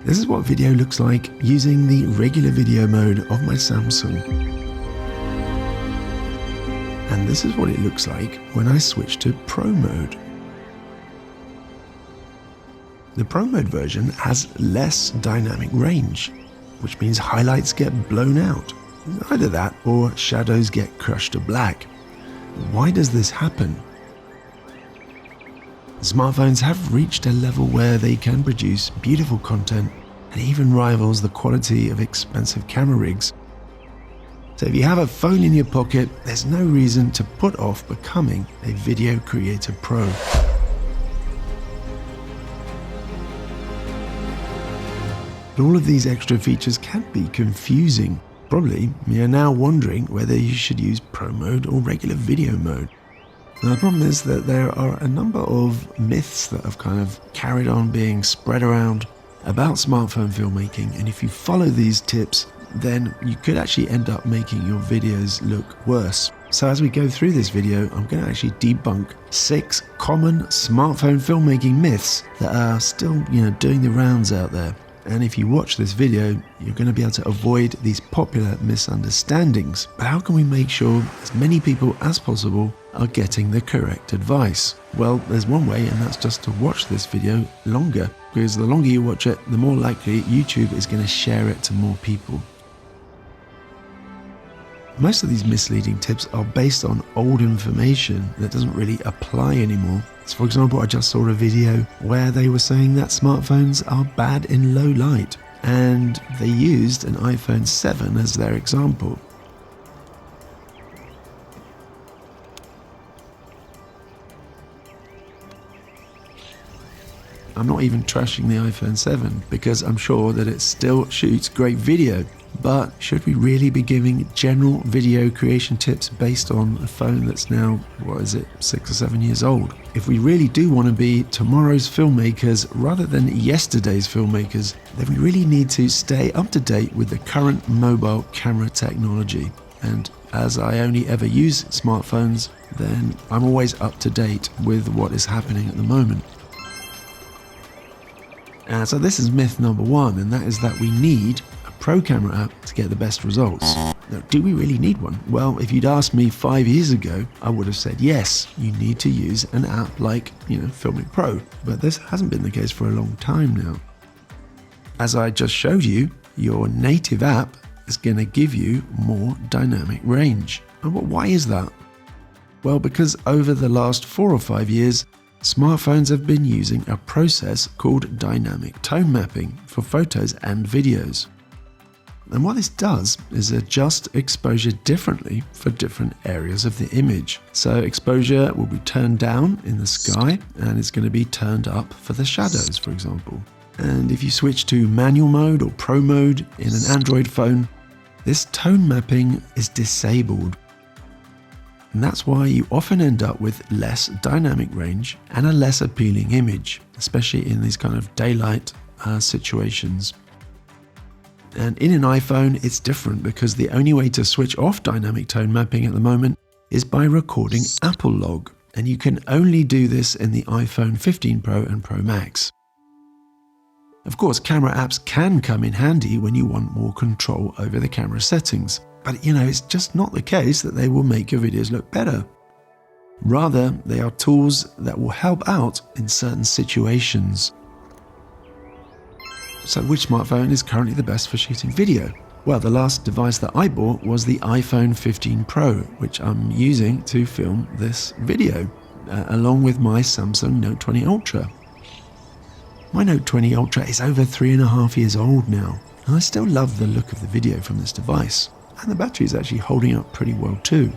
This is what video looks like using the regular video mode of my Samsung. And this is what it looks like when I switch to Pro mode. The Pro mode version has less dynamic range, which means highlights get blown out. Either that or shadows get crushed to black. Why does this happen? Smartphones have reached a level where they can produce beautiful content and even rivals the quality of expensive camera rigs. So if you have a phone in your pocket, there's no reason to put off becoming a video creator pro. But all of these extra features can be confusing. Probably you're now wondering whether you should use Pro mode or regular video mode. Now, the problem is that there are a number of myths that have kind of carried on being spread around about smartphone filmmaking, and if you follow these tips, then you could actually end up making your videos look worse. So as we go through this video, I'm going to actually debunk 6 common smartphone filmmaking myths that are still, doing the rounds out there. And if you watch this video, you're going to be able to avoid these popular misunderstandings. But how can we make sure as many people as possible are getting the correct advice? Well, there's one way, and that's just to watch this video longer, because the longer you watch it, the more likely YouTube is going to share it to more people. Most of these misleading tips are based on old information that doesn't really apply anymore. So for example, I just saw a video where they were saying that smartphones are bad in low light, and they used an iPhone 7 as their example. I'm not even trashing the iPhone 7 because I'm sure that it still shoots great video. But should we really be giving general video creation tips based on a phone that's now, 6 or 7 years old? If we really do want to be tomorrow's filmmakers rather than yesterday's filmmakers, then we really need to stay up to date with the current mobile camera technology. And as I only ever use smartphones, then I'm always up to date with what is happening at the moment. So this is myth number 1, and that is that we need a pro camera app to get the best results. Now, do we really need one? Well, if you'd asked me 5 years ago, I would have said yes, you need to use an app like, Filmic Pro. But this hasn't been the case for a long time now. As I just showed you, your native app is going to give you more dynamic range. And why is that? Well, because over the last 4 or 5 years, smartphones have been using a process called dynamic tone mapping for photos and videos. And what this does is adjust exposure differently for different areas of the image. So exposure will be turned down in the sky, and it's going to be turned up for the shadows, for example. And if you switch to manual mode or pro mode in an Android phone, this tone mapping is disabled. And that's why you often end up with less dynamic range and a less appealing image, especially in these kind of daylight situations. And in an iPhone, it's different because the only way to switch off dynamic tone mapping at the moment is by recording Apple Log. And you can only do this in the iPhone 15 Pro and Pro Max. Of course, camera apps can come in handy when you want more control over the camera settings. But it's just not the case that they will make your videos look better. Rather, they are tools that will help out in certain situations. So which smartphone is currently the best for shooting video? Well, the last device that I bought was the iPhone 15 Pro, which I'm using to film this video, along with my Samsung Note 20 Ultra. My Note 20 Ultra is over 3.5 years old now, and I still love the look of the video from this device. And the battery is actually holding up pretty well too.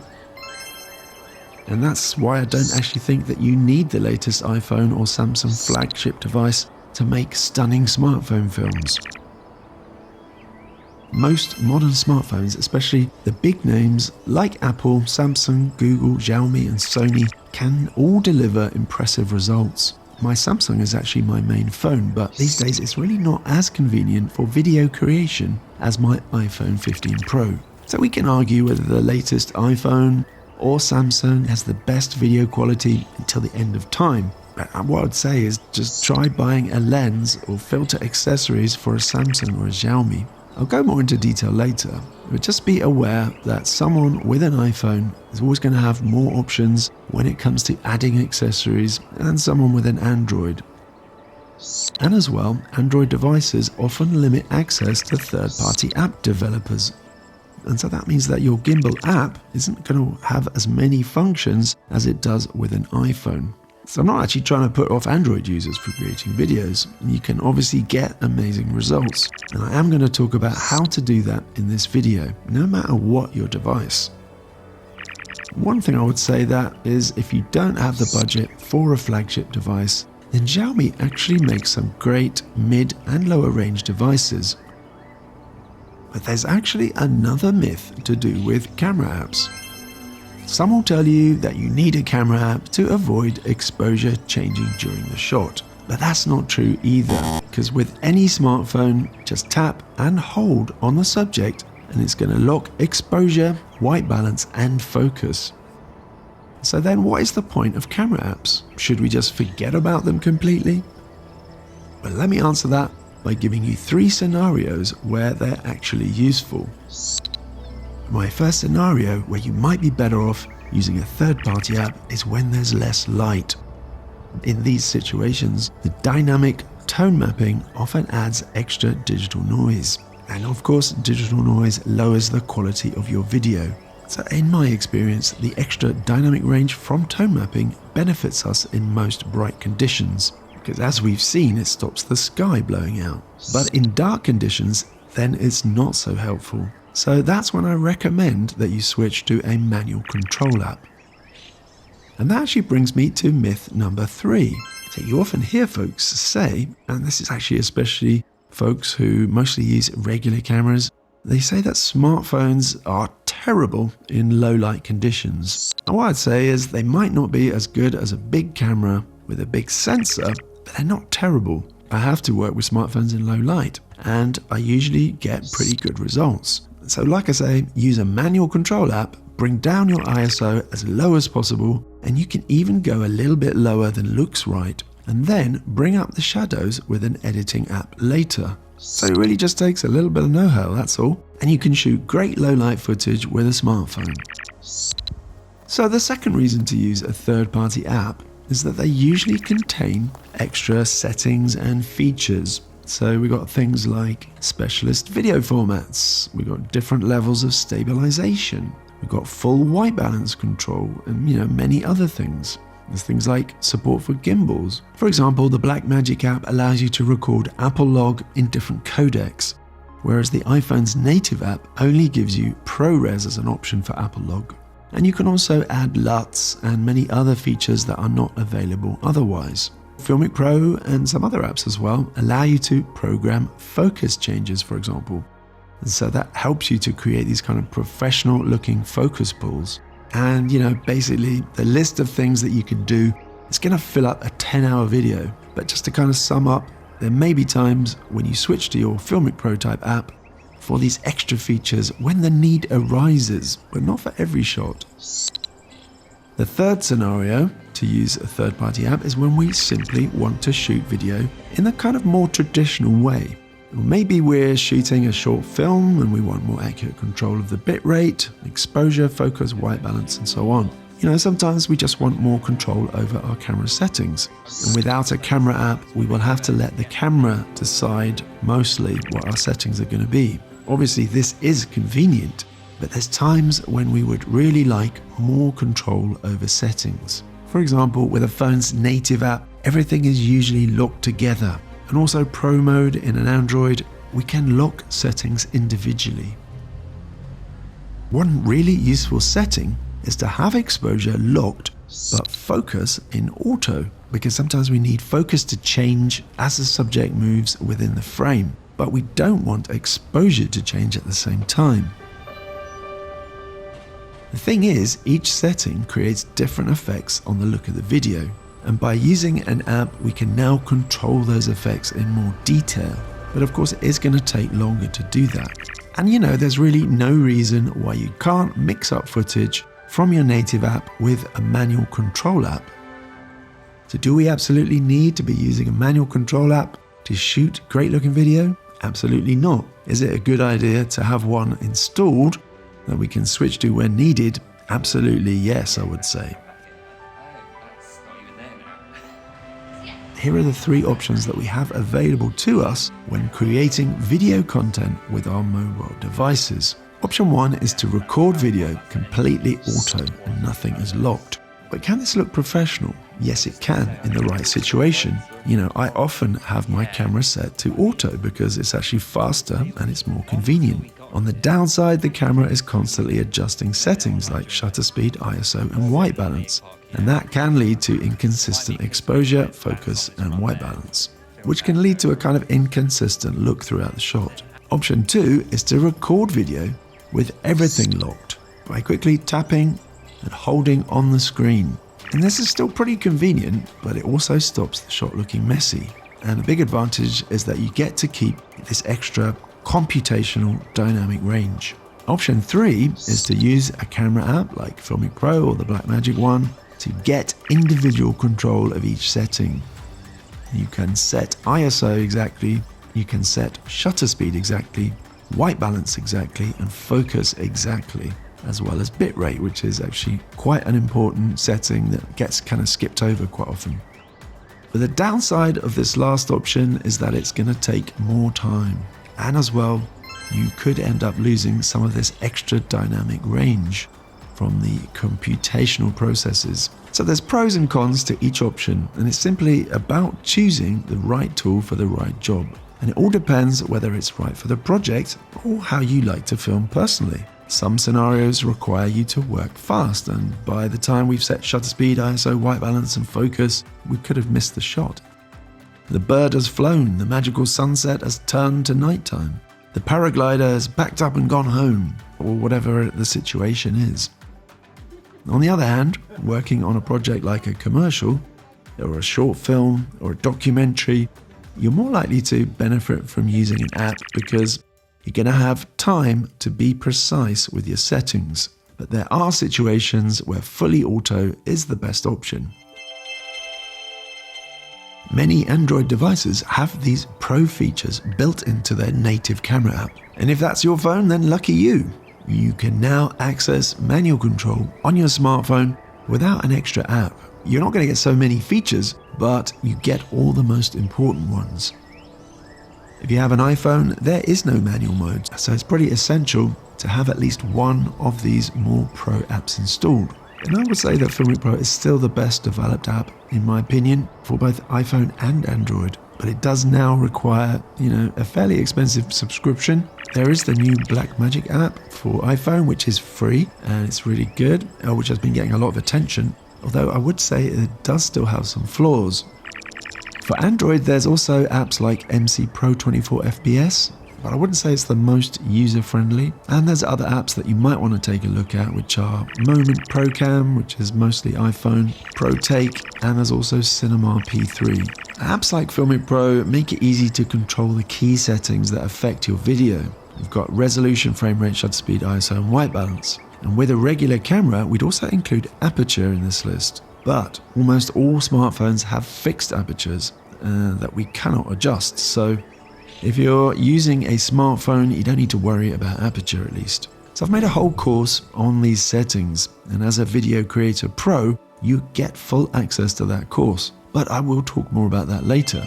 And that's why I don't actually think that you need the latest iPhone or Samsung flagship device to make stunning smartphone films. Most modern smartphones, especially the big names like Apple, Samsung, Google, Xiaomi and Sony, can all deliver impressive results. My Samsung is actually my main phone, but these days it's really not as convenient for video creation as my iPhone 15 Pro. So we can argue whether the latest iPhone or Samsung has the best video quality until the end of time. What I'd say is just try buying a lens or filter accessories for a Samsung or a Xiaomi. I'll go more into detail later, but just be aware that someone with an iPhone is always going to have more options when it comes to adding accessories than someone with an Android. And as well, Android devices often limit access to third-party app developers. And so that means that your Gimbal app isn't going to have as many functions as it does with an iPhone. So I'm not actually trying to put off Android users for creating videos. You can obviously get amazing results. And I am going to talk about how to do that in this video, no matter what your device. One thing I would say that is if you don't have the budget for a flagship device, then Xiaomi actually makes some great mid and lower range devices. But there's actually another myth to do with camera apps. Some will tell you that you need a camera app to avoid exposure changing during the shot. But that's not true either, because with any smartphone, just tap and hold on the subject and it's going to lock exposure, white balance and focus. So then what is the point of camera apps? Should we just forget about them completely? Well, let me answer that by giving you 3 scenarios where they're actually useful. My first scenario where you might be better off using a third-party app is when there's less light. In these situations, the dynamic tone mapping often adds extra digital noise. And of course, digital noise lowers the quality of your video. So in my experience, the extra dynamic range from tone mapping benefits us in most bright conditions, because as we've seen, it stops the sky blowing out. But in dark conditions, then it's not so helpful. So that's when I recommend that you switch to a manual control app. And that actually brings me to myth number 3. So you often hear folks say, and this is actually especially folks who mostly use regular cameras, they say that smartphones are terrible in low light conditions. And what I'd say is they might not be as good as a big camera with a big sensor, but they're not terrible. I have to work with smartphones in low light, and I usually get pretty good results. So like I say, use a manual control app, bring down your ISO as low as possible, and you can even go a little bit lower than looks right, and then bring up the shadows with an editing app later. So it really just takes a little bit of know-how, that's all, and you can shoot great low light footage with a smartphone. So the second reason to use a third-party app is that they usually contain extra settings and features. So we got things like specialist video formats, we got different levels of stabilization, we've got full white balance control, and many other things. There's things like support for gimbals. For example, the Blackmagic app allows you to record Apple Log in different codecs, whereas the iPhone's native app only gives you ProRes as an option for Apple Log. And you can also add LUTs and many other features that are not available otherwise. Filmic Pro and some other apps as well allow you to program focus changes, for example. And so that helps you to create these kind of professional looking focus pulls. And basically the list of things that you can do, it's going to fill up a 10-hour video. But just to kind of sum up, there may be times when you switch to your Filmic Pro type app for these extra features when the need arises, but not for every shot. The third scenario to use a third-party app is when we simply want to shoot video in a kind of more traditional way. Or maybe we're shooting a short film and we want more accurate control of the bitrate, exposure, focus, white balance, and so on. Sometimes we just want more control over our camera settings. And without a camera app, we will have to let the camera decide mostly what our settings are going to be. Obviously, this is convenient, but there's times when we would really like more control over settings. For example, with a phone's native app, everything is usually locked together. And also Pro mode in an Android, we can lock settings individually. One really useful setting is to have exposure locked, but focus in auto, because sometimes we need focus to change as the subject moves within the frame, but we don't want exposure to change at the same time. The thing is, each setting creates different effects on the look of the video. And by using an app, we can now control those effects in more detail. But of course, it is going to take longer to do that. And there's really no reason why you can't mix up footage from your native app with a manual control app. So do we absolutely need to be using a manual control app to shoot great looking video? Absolutely not. Is it a good idea to have one installed that we can switch to when needed? Absolutely yes, I would say. Here are the 3 options that we have available to us when creating video content with our mobile devices. Option 1 is to record video completely auto and nothing is locked. But can this look professional? Yes, it can in the right situation. I often have my camera set to auto because it's actually faster and it's more convenient. On the downside, the camera is constantly adjusting settings like shutter speed, ISO and white balance. And that can lead to inconsistent exposure, focus and white balance, which can lead to a kind of inconsistent look throughout the shot. Option 2 is to record video with everything locked by quickly tapping and holding on the screen. And this is still pretty convenient, but it also stops the shot looking messy. And a big advantage is that you get to keep this extra computational dynamic range. Option 3 is to use a camera app like Filmic Pro or the Blackmagic one to get individual control of each setting. You can set ISO exactly, you can set shutter speed exactly, white balance exactly, and focus exactly, as well as bitrate, which is actually quite an important setting that gets kind of skipped over quite often. But the downside of this last option is that it's going to take more time. And as well, you could end up losing some of this extra dynamic range from the computational processes. So there's pros and cons to each option, and it's simply about choosing the right tool for the right job. And it all depends whether it's right for the project or how you like to film personally. Some scenarios require you to work fast, and by the time we've set shutter speed, ISO, white balance and focus, we could have missed the shot. The bird has flown, the magical sunset has turned to nighttime. The paraglider has packed up and gone home, or whatever the situation is. On the other hand, working on a project like a commercial, or a short film, or a documentary, you're more likely to benefit from using an app because you're going to have time to be precise with your settings. But there are situations where fully auto is the best option. Many Android devices have these pro features built into their native camera app. And if that's your phone, then lucky you. You can now access manual control on your smartphone without an extra app. You're not going to get so many features, but you get all the most important ones. If you have an iPhone, there is no manual mode, so it's pretty essential to have at least one of these more pro apps installed. And I would say that Filmic Pro is still the best developed app, in my opinion, for both iPhone and Android. But it does now require, a fairly expensive subscription. There is the new Blackmagic app for iPhone, which is free and it's really good, which has been getting a lot of attention. Although I would say it does still have some flaws. For Android, there's also apps like MC Pro 24 FPS, but I wouldn't say it's the most user-friendly. And there's other apps that you might want to take a look at, which are Moment ProCam, which is mostly iPhone, Pro Take, and there's also Cinema P3. Apps like Filmic Pro make it easy to control the key settings that affect your video. You've got resolution, frame rate, shutter speed, ISO, and white balance. And with a regular camera, we'd also include aperture in this list. But almost all smartphones have fixed apertures that we cannot adjust. So if you're using a smartphone, you don't need to worry about aperture at least. So I've made a whole course on these settings, and as a Video Creator Pro, you get full access to that course. But I will talk more about that later.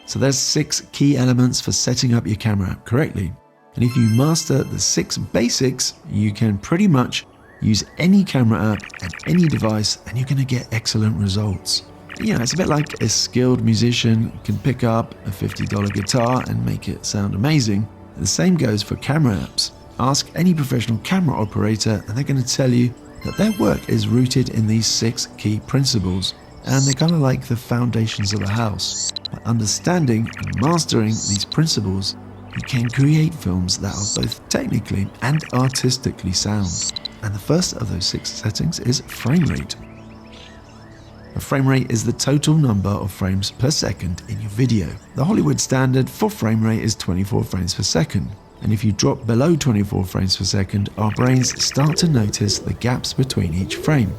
So there's 6 key elements for setting up your camera app correctly. And if you master the 6 basics, you can pretty much use any camera app and any device, and you're going to get excellent results. It's a bit like a skilled musician can pick up a $50 guitar and make it sound amazing. The same goes for camera apps. Ask any professional camera operator and they're going to tell you that their work is rooted in these 6 key principles. And they're kind of like the foundations of a house. By understanding and mastering these principles, you can create films that are both technically and artistically sound. And the first of those 6 settings is frame rate. A frame rate is the total number of frames per second in your video. The Hollywood standard for frame rate is 24 frames per second. And if you drop below 24 frames per second, our brains start to notice the gaps between each frame.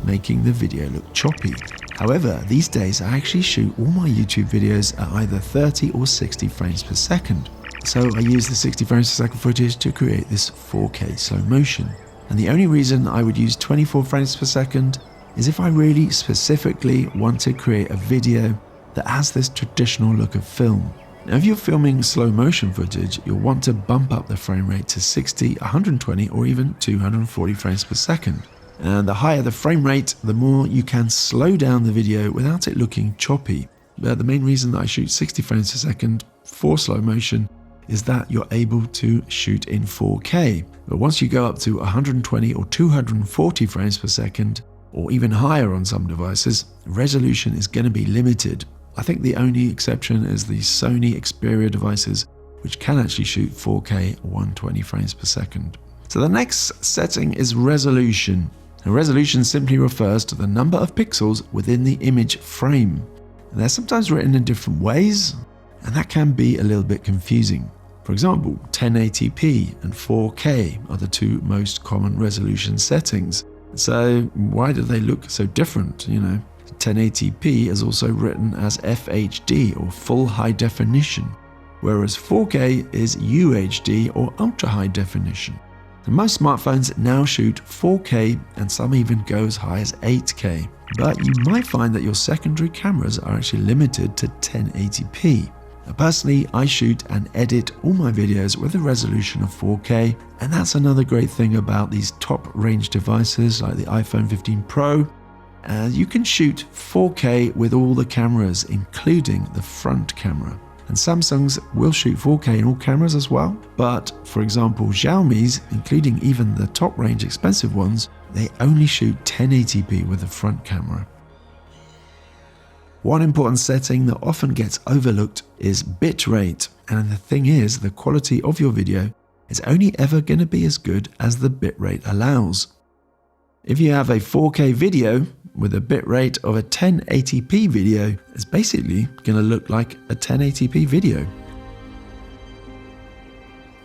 making the video look choppy. However, these days I actually shoot all my YouTube videos at either 30 or 60 frames per second. So I use the 60 frames per second footage to create this 4K slow motion. And the only reason I would use 24 frames per second is if I really specifically want to create a video that has this traditional look of film. Now, if you're filming slow motion footage, you'll want to bump up the frame rate to 60, 120, or even 240 frames per second. And the higher the frame rate, the more you can slow down the video without it looking choppy. But the main reason that I shoot 60 frames per second for slow motion is that you're able to shoot in 4K. But once you go up to 120 or 240 frames per second, or even higher on some devices, resolution is going to be limited. I think the only exception is the Sony Xperia devices, which can actually shoot 4K 120 frames per second. So the next setting is resolution. Now, resolution simply refers to the number of pixels within the image frame. And they're sometimes written in different ways, and that can be a little bit confusing. For example, 1080p and 4K are the two most common resolution settings. So why do they look so different? 1080p is also written as FHD or full high definition, whereas 4K is UHD or ultra high definition. And most smartphones now shoot 4K and some even go as high as 8K, but you might find that your secondary cameras are actually limited to 1080p. Now, personally, I shoot and edit all my videos with a resolution of 4K, and that's another great thing about these top range devices like the iPhone 15 Pro. You can shoot 4K with all the cameras, including the front camera. And Samsung's will shoot 4K in all cameras as well, but for example, Xiaomi's, including even the top range expensive ones, they only shoot 1080p with the front camera. One important setting that often gets overlooked is bitrate, and the thing is, the quality of your video is only ever going to be as good as the bitrate allows. If you have a 4K video with a bitrate of a 1080p video, it's basically going to look like a 1080p video.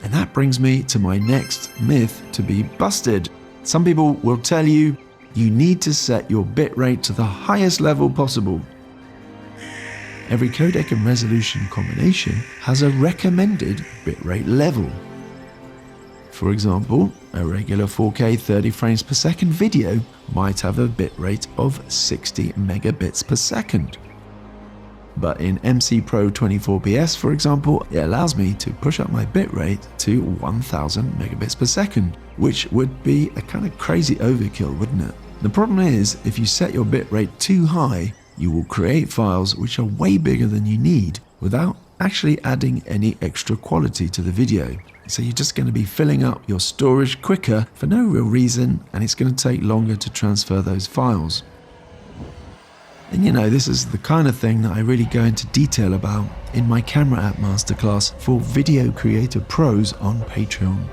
And that brings me to my next myth to be busted. Some people will tell you, you need to set your bitrate to the highest level possible. Every codec and resolution combination has a recommended bitrate level. For example, a regular 4K 30 frames per second video might have a bitrate of 60 megabits per second. But in MC Pro 24PS, for example, it allows me to push up my bitrate to 1000 megabits per second, which would be a kind of crazy overkill, wouldn't it? The problem is, if you set your bitrate too high, you will create files which are way bigger than you need without actually adding any extra quality to the video. So you're just going to be filling up your storage quicker for no real reason, and it's going to take longer to transfer those files. And this is the kind of thing that I really go into detail about in my camera app masterclass for video creator pros on Patreon.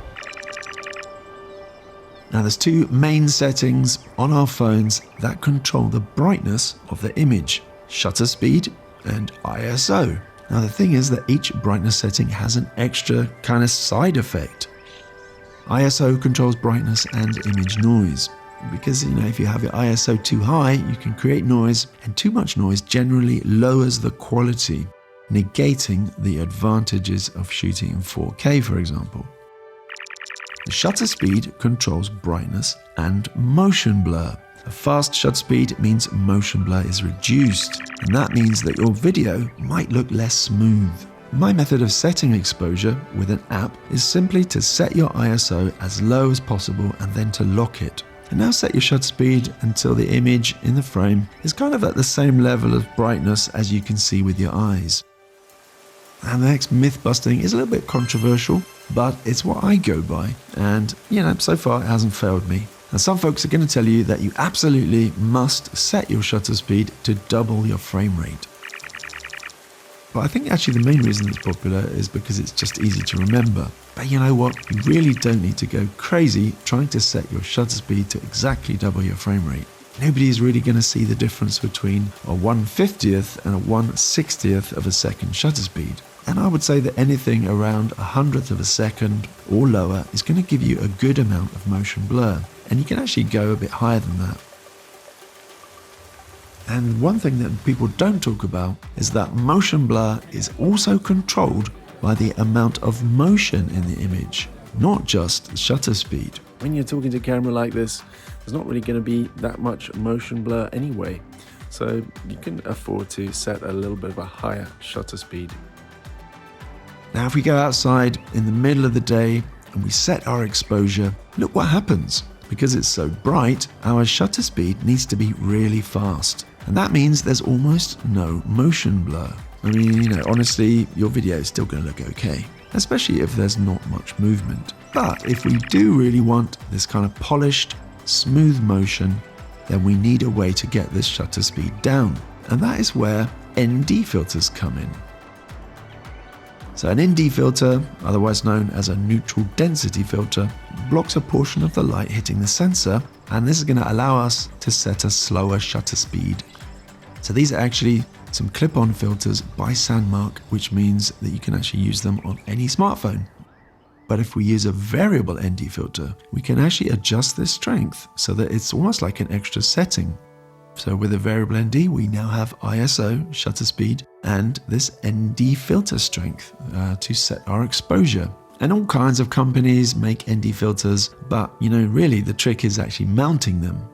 Now there's two main settings on our phones that control the brightness of the image: shutter speed and ISO. Now the thing is that each brightness setting has an extra kind of side effect. ISO controls brightness and image noise, because if you have your ISO too high, you can create noise, and too much noise generally lowers the quality, negating the advantages of shooting in 4K, for example. The shutter speed controls brightness and motion blur. A fast shutter speed means motion blur is reduced, and that means that your video might look less smooth. My method of setting exposure with an app is simply to set your ISO as low as possible and then to lock it. And now set your shutter speed until the image in the frame is kind of at the same level of brightness as you can see with your eyes. And the next myth busting is a little bit controversial, but it's what I go by, and so far it hasn't failed me. And some folks are going to tell you that you absolutely must set your shutter speed to double your frame rate. But I think actually the main reason it's popular is because it's just easy to remember. But you know what? You really don't need to go crazy trying to set your shutter speed to exactly double your frame rate. Nobody's really going to see the difference between a 1/50th and a 1/60th of a second shutter speed. And I would say that anything around 100th of a second or lower is going to give you a good amount of motion blur. And you can actually go a bit higher than that. And one thing that people don't talk about is that motion blur is also controlled by the amount of motion in the image, not just the shutter speed. When you're talking to a camera like this, there's not really going to be that much motion blur anyway, so you can afford to set a little bit of a higher shutter speed. Now if we go outside in the middle of the day and we set our exposure, look what happens. Because it's so bright, our shutter speed needs to be really fast. And that means there's almost no motion blur. I mean, honestly, your video is still going to look okay, especially if there's not much movement. But if we do really want this kind of polished, smooth motion, then we need a way to get this shutter speed down. And that is where ND filters come in. So an ND filter, otherwise known as a neutral density filter, blocks a portion of the light hitting the sensor, and this is going to allow us to set a slower shutter speed. So these are actually some clip-on filters by Sandmark, which means that you can actually use them on any smartphone. But if we use a variable ND filter, we can actually adjust this strength so that it's almost like an extra setting. So with a variable ND, we now have ISO, shutter speed, and this ND filter strength to set our exposure. And all kinds of companies make ND filters, but really the trick is actually mounting them.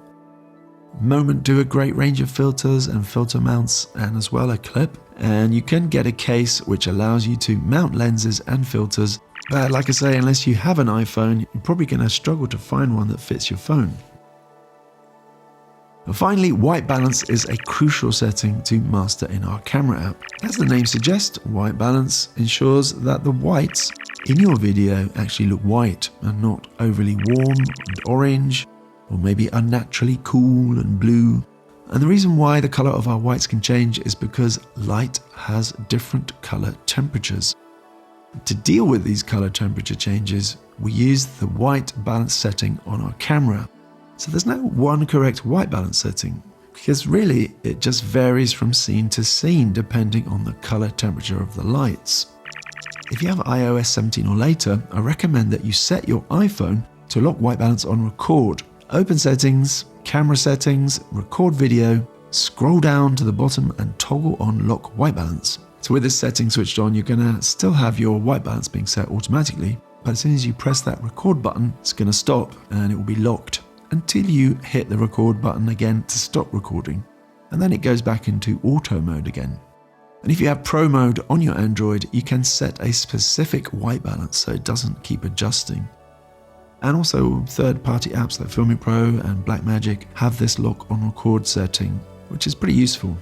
Moment do a great range of filters and filter mounts, and as well a clip. And you can get a case which allows you to mount lenses and filters. But like I say, unless you have an iPhone, you're probably going to struggle to find one that fits your phone. And finally, white balance is a crucial setting to master in our camera app. As the name suggests, white balance ensures that the whites in your video actually look white and not overly warm and orange, or maybe unnaturally cool and blue. And the reason why the color of our whites can change is because light has different color temperatures. To deal with these color temperature changes, we use the white balance setting on our camera. So there's no one correct white balance setting, because really it just varies from scene to scene depending on the color temperature of the lights. If you have iOS 17 or later, I recommend that you set your iPhone to lock white balance on record. Open settings, camera settings, record video, scroll down to the bottom and toggle on lock white balance. So with this setting switched on, you're going to still have your white balance being set automatically, but as soon as you press that record button, it's going to stop and it will be locked until you hit the record button again to stop recording, and then it goes back into auto mode again. And if you have Pro mode on your Android, you can set a specific white balance so it doesn't keep adjusting. And also third-party apps like Filmic Pro and Blackmagic have this lock on record setting, which is pretty useful.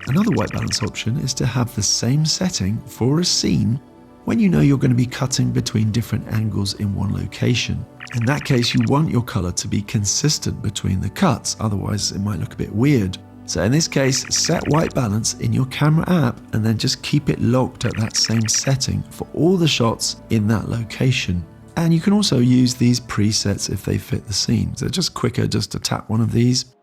Another white balance option is to have the same setting for a scene when you know you're going to be cutting between different angles in one location. In that case, you want your color to be consistent between the cuts, otherwise it might look a bit weird. So in this case, set white balance in your camera app and then just keep it locked at that same setting for all the shots in that location. And you can also use these presets if they fit the scene. So just quicker just to tap one of these.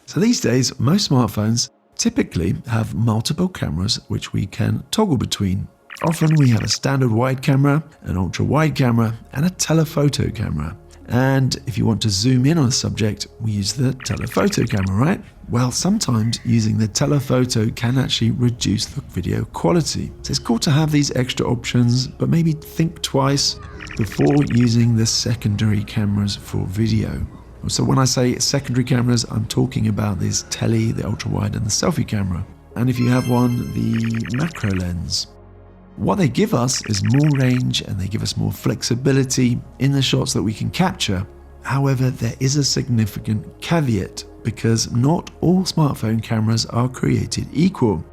So these days, most smartphones typically have multiple cameras which we can toggle between. Often we have a standard wide camera, an ultra wide camera, and a telephoto camera. And if you want to zoom in on a subject, we use the telephoto camera, right? Well, sometimes using the telephoto can actually reduce the video quality. So it's cool to have these extra options, but maybe think twice before using the secondary cameras for video. So when I say secondary cameras, I'm talking about this tele, the ultra wide, and the selfie camera. And if you have one, the macro lens. What they give us is more range and they give us more flexibility in the shots that we can capture. However, there is a significant caveat because not all smartphone cameras are created equal.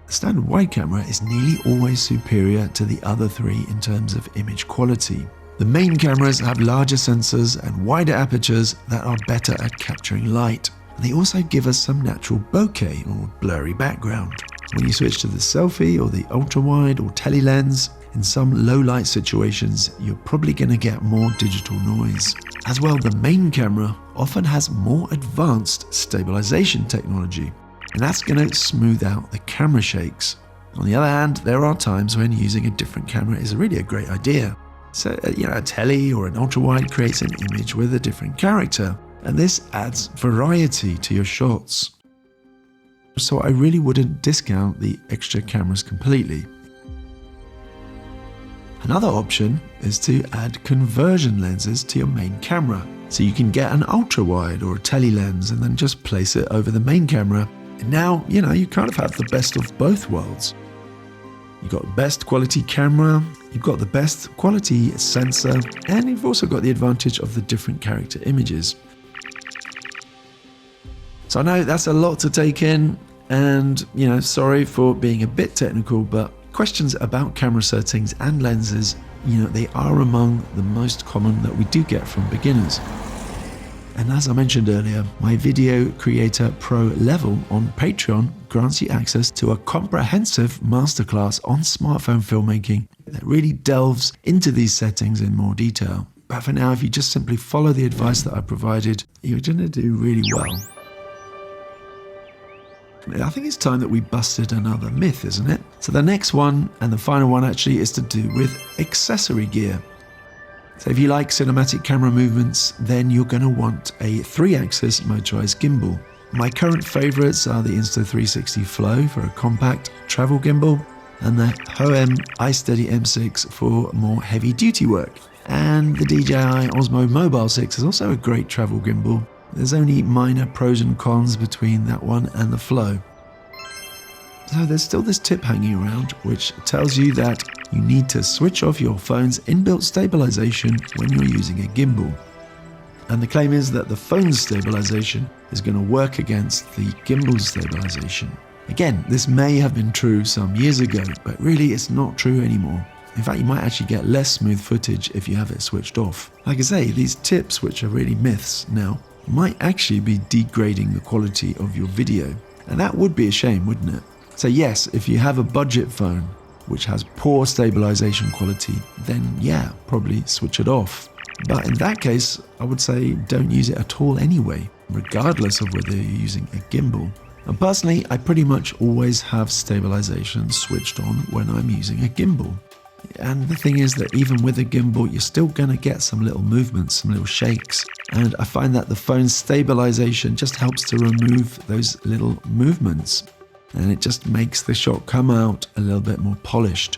The standard wide camera is nearly always superior to the other three in terms of image quality. The main cameras have larger sensors and wider apertures that are better at capturing light. They also give us some natural bokeh or blurry background. When you switch to the selfie or the ultra-wide or tele lens, in some low-light situations, you're probably going to get more digital noise. As well, the main camera often has more advanced stabilization technology, and that's going to smooth out the camera shakes. On the other hand, there are times when using a different camera is really a great idea. So, a tele or an ultra-wide creates an image with a different character. And this adds variety to your shots. So I really wouldn't discount the extra cameras completely. Another option is to add conversion lenses to your main camera. So you can get an ultra wide or a tele lens and then just place it over the main camera. And now, you kind of have the best of both worlds. You've got the best quality camera, you've got the best quality sensor, and you've also got the advantage of the different character images. So I know that's a lot to take in, and sorry for being a bit technical, but questions about camera settings and lenses, they are among the most common that we do get from beginners. And as I mentioned earlier, my Video Creator Pro level on Patreon grants you access to a comprehensive masterclass on smartphone filmmaking that really delves into these settings in more detail. But for now, if you just simply follow the advice that I provided, you're going to do really well. I think it's time that we busted another myth, isn't it? So the next one, and the final one actually, is to do with accessory gear. So if you like cinematic camera movements, then you're going to want a 3-axis motorized gimbal. My current favorites are the Insta360 Flow for a compact travel gimbal, and the Hohem iSteady M6 for more heavy duty work. And the DJI Osmo Mobile 6 is also a great travel gimbal. There's only minor pros and cons between that one and the Flow. So there's still this tip hanging around which tells you that you need to switch off your phone's inbuilt stabilization when you're using a gimbal. And the claim is that the phone's stabilization is going to work against the gimbal's stabilization. Again, this may have been true some years ago, but really it's not true anymore. In fact, you might actually get less smooth footage if you have it switched off. Like I say, these tips, which are really myths now, might actually be degrading the quality of your video. And that would be a shame, wouldn't it? So yes, if you have a budget phone which has poor stabilization quality, then yeah, probably switch it off. But in that case, I would say don't use it at all anyway, regardless of whether you're using a gimbal. And personally, I pretty much always have stabilization switched on when I'm using a gimbal. And the thing is that even with a gimbal, you're still going to get some little movements, some little shakes. And I find that the phone's stabilization just helps to remove those little movements. And it just makes the shot come out a little bit more polished.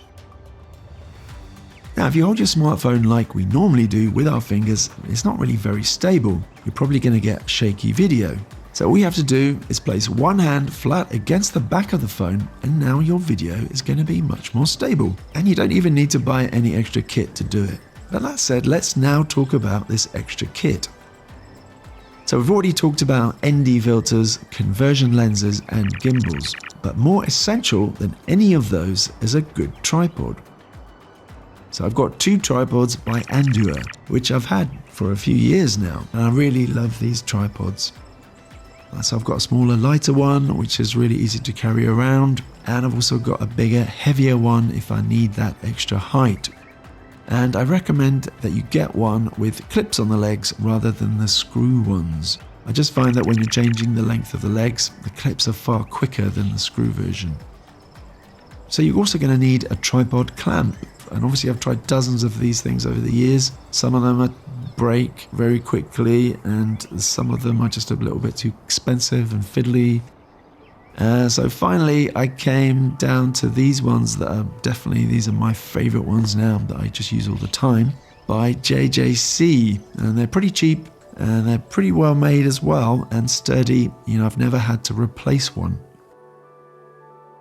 Now, if you hold your smartphone like we normally do with our fingers, it's not really very stable. You're probably going to get shaky video. So all you have to do is place one hand flat against the back of the phone, and now your video is going to be much more stable. And you don't even need to buy any extra kit to do it. But that said, let's now talk about this extra kit. So we've already talked about ND filters, conversion lenses, and gimbals, but more essential than any of those is a good tripod. So I've got 2 tripods by Andua, which I've had for a few years now, and I really love these tripods. So I've got a smaller, lighter one, which is really easy to carry around, and I've also got a bigger, heavier one if I need that extra height. And I recommend that you get one with clips on the legs rather than the screw ones. I just find that when you're changing the length of the legs, the clips are far quicker than the screw version. So you're also going to need a tripod clamp. And obviously I've tried dozens of these things over the years. Some of them break very quickly, and some of them are just a little bit too expensive and fiddly. So finally I came down to these ones that are these are my favorite ones now that I just use all the time, by JJC. And they're pretty cheap, and they're pretty well made as well, and sturdy. I've never had to replace one.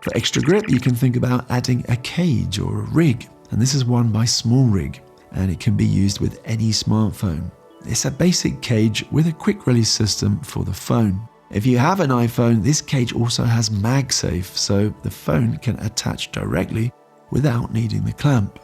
For extra grip, you can think about adding a cage or a rig, and this is one by Small Rig, and it can be used with any smartphone. It's a basic cage with a quick release system for the phone. If you have an iPhone, this cage also has MagSafe, so the phone can attach directly without needing the clamp.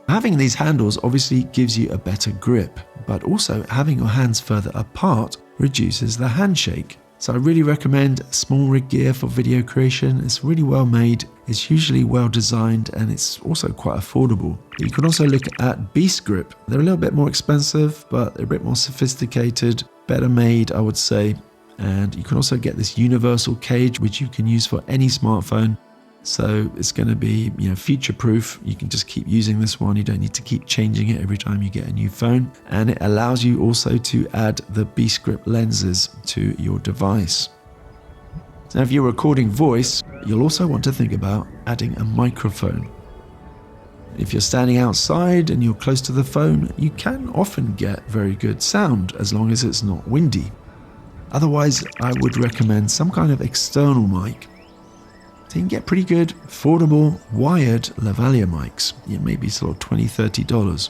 Having these handles obviously gives you a better grip, but also having your hands further apart reduces the handshake. So I really recommend Small Rig gear for video creation. It's really well made, it's usually well designed, and it's also quite affordable. You can also look at Beast Grip. They're a little bit more expensive, but they're a bit more sophisticated, better made, I would say. And you can also get this universal cage, which you can use for any smartphone. So it's going to be, future proof. You can just keep using this one. You don't need to keep changing it every time you get a new phone. And it allows you also to add the B-script lenses to your device. Now, if you're recording voice, you'll also want to think about adding a microphone. If you're standing outside and you're close to the phone, you can often get very good sound as long as it's not windy. Otherwise, I would recommend some kind of external mic. So you can get pretty good, affordable, wired lavalier mics, maybe sort of $20, $30.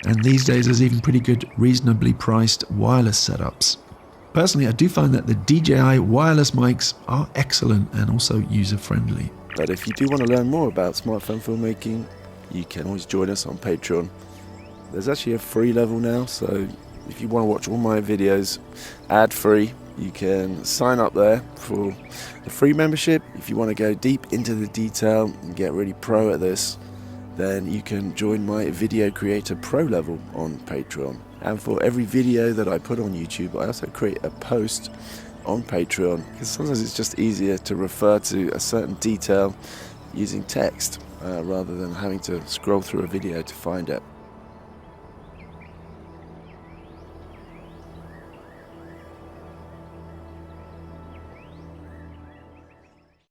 And these days there's even pretty good, reasonably priced wireless setups. Personally, I do find that the DJI wireless mics are excellent and also user-friendly. But if you do want to learn more about smartphone filmmaking, you can always join us on Patreon. There's actually a free level now, so if you want to watch all my videos ad-free, you can sign up there for the free membership. If you want to go deep into the detail and get really pro at this, then you can join my Video Creator Pro level on Patreon. And for every video that I put on YouTube, I also create a post on Patreon, because sometimes it's just easier to refer to a certain detail using text rather than having to scroll through a video to find it.